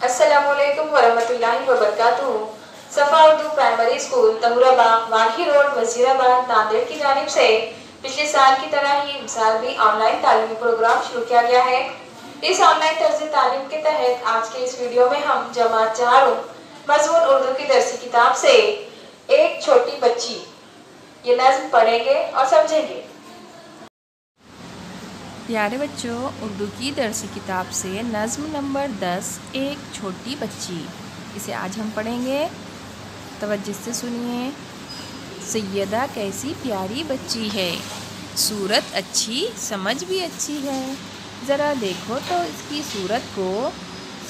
अस्सलामुअलैकुम वरहमतुल्लाहि वबरकातुहू। Safa Urdu primary school Tahurabagh Waghi road Wazirabad Nanded की जानिब से पिछले साल की तरह ही इस साल भी ऑनलाइन तालीमी प्रोग्राम शुरू किया गया है। इस ऑनलाइन तर्ज तालीम के तहत आज के इस वीडियो में हम जमात 4 मज़मून उर्दू की दरसी किताब से एक छोटी बच्ची ये नज़्म पढ़ेंगे और समझेंगे। प्यारे बच्चों, उर्दू की दरसी किताब से नज़्म नंबर 10 एक छोटी बच्ची, इसे आज हम पढ़ेंगे। तवज्जो से सुनिए। सैयदा कैसी प्यारी बच्ची है, सूरत अच्छी समझ भी अच्छी है। ज़रा देखो तो इसकी सूरत को,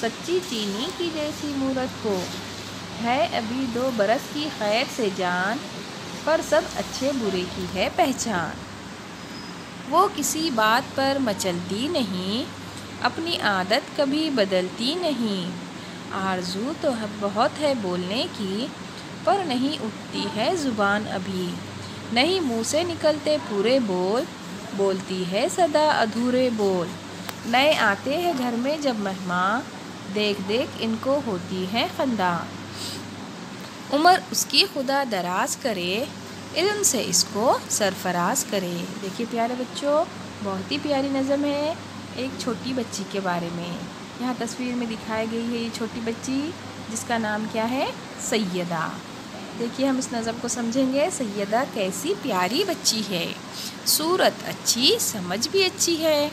सच्ची चीनी की जैसी मूरत को। है अभी 2 बरस की खैर से जान, पर सब अच्छे बुरे की है पहचान। वो किसी बात पर मचलती नहीं, अपनी आदत कभी बदलती नहीं। आरज़ू तो बहुत है बोलने की, पर नहीं उठती है ज़ुबान अभी। नहीं मुँह से निकलते पूरे बोल, बोलती है सदा अधूरे बोल। नए आते हैं घर में जब मेहमान, देख देख इनको होती है खंदा। उम्र उसकी खुदा दराज करे, इल्म से इसको सरफराज करे। देखिए प्यारे बच्चों, बहुत ही प्यारी नज़म है एक छोटी बच्ची के बारे में। यहाँ तस्वीर में दिखाई गई है ये छोटी बच्ची, जिसका नाम क्या है, सैयदा। देखिए हम इस नज़म को समझेंगे। सैयदा कैसी प्यारी बच्ची है, सूरत अच्छी समझ भी अच्छी है।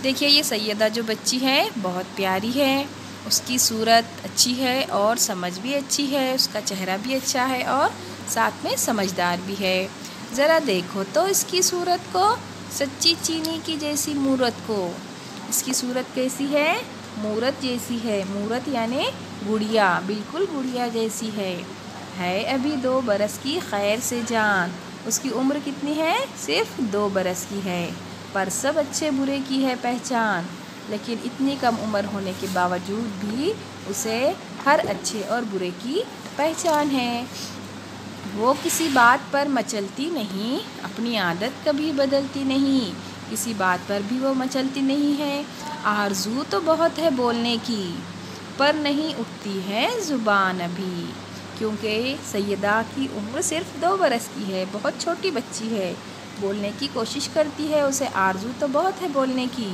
देखिए ये सैयदा जो बच्ची है बहुत प्यारी है, उसकी सूरत अच्छी है और समझ भी अच्छी है, उसका चेहरा भी अच्छा है और साथ में समझदार भी है। ज़रा देखो तो इसकी सूरत को, सच्ची चीनी की जैसी मूरत को। इसकी सूरत कैसी है, मूरत जैसी है। मूरत यानी गुड़िया, बिल्कुल गुड़िया जैसी है। अभी 2 बरस की खैर से जान, उसकी उम्र कितनी है, सिर्फ 2 बरस की है। पर सब अच्छे बुरे की है पहचान, लेकिन इतनी कम उम्र होने के बावजूद भी उसे हर अच्छे और बुरे की पहचान है। वो किसी बात पर मचलती नहीं, अपनी आदत कभी बदलती नहीं। किसी बात पर भी वो मचलती नहीं है। आरज़ू तो बहुत है बोलने की, पर नहीं उठती है ज़ुबान अभी। क्योंकि सैयदा की उम्र सिर्फ 2 बरस की है, बहुत छोटी बच्ची है। बोलने की कोशिश करती है, उसे आरज़ू तो बहुत है बोलने की,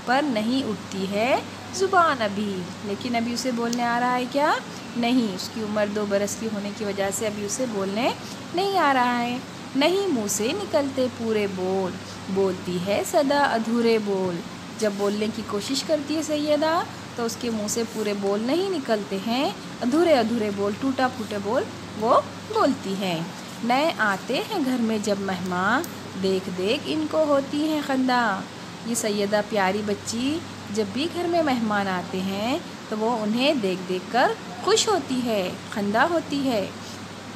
पर नहीं उठती है ज़ुबान अभी। लेकिन अभी उसे बोलने आ रहा है क्या, नहीं। उसकी उम्र 2 बरस की होने की वजह से अभी उसे बोलने नहीं आ रहा है। नहीं मुँह से निकलते पूरे बोल, बोलती है सदा अधूरे बोल। जब बोलने की कोशिश करती है सैयदा, तो उसके मुँह से पूरे बोल नहीं निकलते हैं, अधूरे अधूरे बोल, टूटा फूटे बोल वो बोलती है। नए आते हैं घर में जब मेहमान, देख देख इनको होती है खंदा। ये सैयदा प्यारी बच्ची जब भी घर में मेहमान आते हैं तो वो उन्हें देख देख कर खुश होती है, खंदा होती है।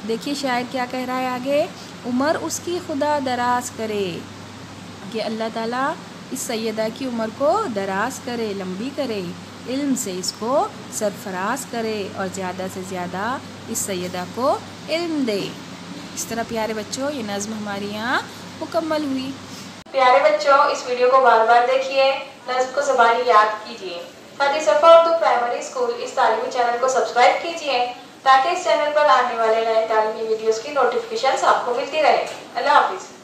देखिए शायर क्या कह रहा है आगे, उम्र उसकी खुदा दराज करे, कि अल्लाह ताला इस सैयदा की उम्र को दराज करे, लंबी करे। इल्म से इसको सरफराज करे और ज़्यादा से ज़्यादा इस सैयदा को इल्म दे। इस तरह प्यारे बच्चों ये नज़्म हमारी यहाँ मुकम्मल हुई। प्यारे बच्चों, इस वीडियो को बार बार देखिए, नज़्म को ज़बानी याद कीजिए। साथ ही सफ़ा उर्दू प्राइमरी स्कूल इस तालीमी चैनल को सब्सक्राइब कीजिए, ताकि इस चैनल पर आने वाले नए तालीमी वीडियोस की नोटिफिकेशंस आपको मिलती रहे। अल्लाह हाफिज़।